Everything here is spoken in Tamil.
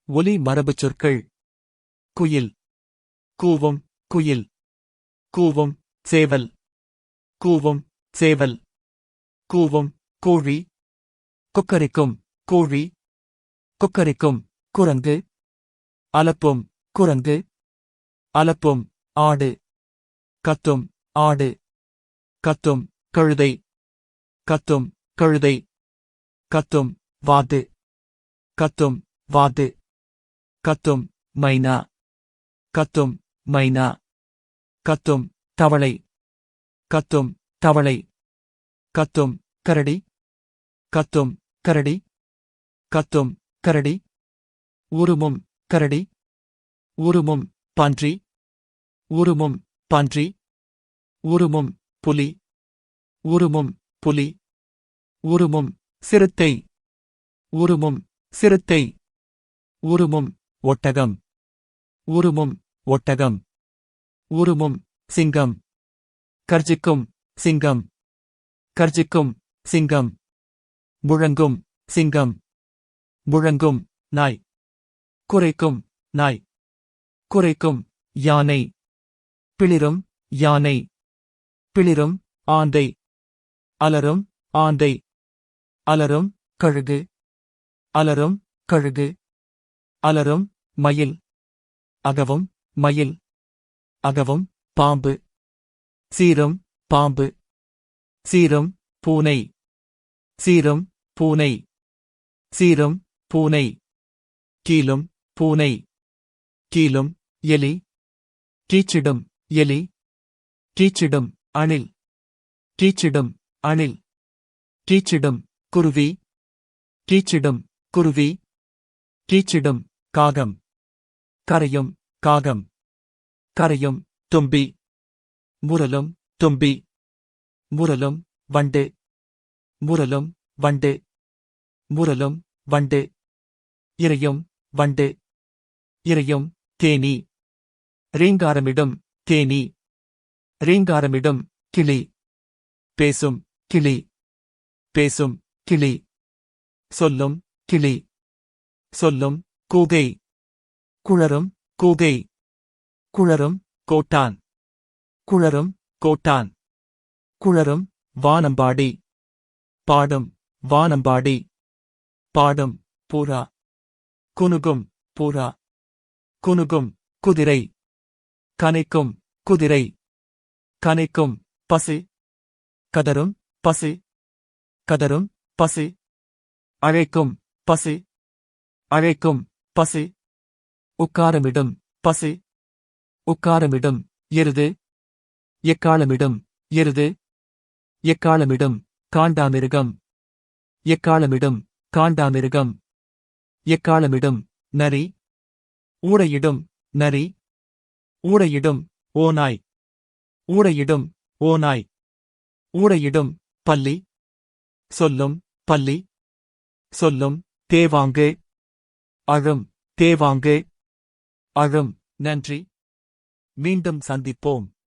ஒலி மரபுச் சொற்கள். குயில். கூவும், குயில். கூவும், சேவல். கூவும், சேவல். கூவும், கோழி. கொக்கரிக்கும், கோழி. கொக்கரிக்கும், குரங்கு. அலப்பும், குரங்கு. அலப்பும், ஆடு. கத்தும், ஆடு. கத்தும், கழுதை. கத்தும், கழுதை. கத்தும், வாத்து. கத்தும், வாத்து. கத்தும், மைனா. கத்தும், மைனா. கத்தும், தவளை. கத்தும், தவளை. கத்தும், கரடி. கத்தும், கரடி. கத்தும், கரடி. உருமும், கரடி. உருமும், பன்றி. உருமும், பன்றி. உருமும், புலி. உருமும், புலி. உருமும், சிறுத்தை. உருமும், சிறுத்தை. உருமும், ஒட்டகம். உருமும், ஒட்டகம். உருமும், சிங்கம். கர்ஜிக்கும், சிங்கம். கர்ஜிக்கும், சிங்கம். முழங்கும், சிங்கம். முழங்கும், நாய். குரைக்கும், நாய். குரைக்கும், யானை. பிளிரும், யானை. பிளிரும், ஆந்தை. அலரும், ஆந்தை. அலரும், கழுகு. அலரும், கழுகு. அலரும், மயில். அகவும், மயில். அகவும், பாம்பு. சீரும், பாம்பு. சீரும், பூனை. சீரும், பூனை. சீரும், பூனை. கீலும், பூனை. கீலும், எலி. கீச்சிடும், எலி. கீச்சிடும், அணில். கீச்சிடும், அணில். கீச்சிடும், குருவி. கீச்சிடும், குருவி. கீச்சிடும், காகம். கரையும், காகம். கரையும், தும்பி. முரலும், தும்பி. முரலும், வண்டு. முரலும், வண்டு. முரலும், வண்டு. இரையும், வண்டு. இரையும், தேனீ. ரீங்காரமிடும், தேனீ. ரீங்காரமிடும், கிளி. பேசும், கிளி. பேசும், கிளி. சொல்லும், கிளி. சொல்லும், கூகை. குழரும், கூகை. குழரும், கோட்டான். குழரும், கோட்டான். குழரும், வானம்பாடி. பாடும், வானம்பாடி. பாடும், புறா. குனுகும், புறா. குனுகும், குதிரை. கனைக்கும், குதிரை. கனைக்கும், பசு. கதரும், பசு. கதரும், பசு. அழைக்கும், பசு. அழைக்கும், பசு. உட்காரமிடும், பசு. உட்காரமிடும், எருது. எக்காலமிடும், எருது. எக்காலமிடும், காண்டாமிருகம். எக்காலமிடும், காண்டாமிருகம். எக்காலமிடும், நரி. ஊடையிடும், நரி. ஊடையிடும், ஓநாய். ஊடையிடும், ஓநாய். ஊடையிடும், பல்லி. சொல்லும், பல்லி. சொல்லும், தேவாங்கு. அழும், தேவாங்கு. அழும். நன்றி. மீண்டும் சந்திப்போம்.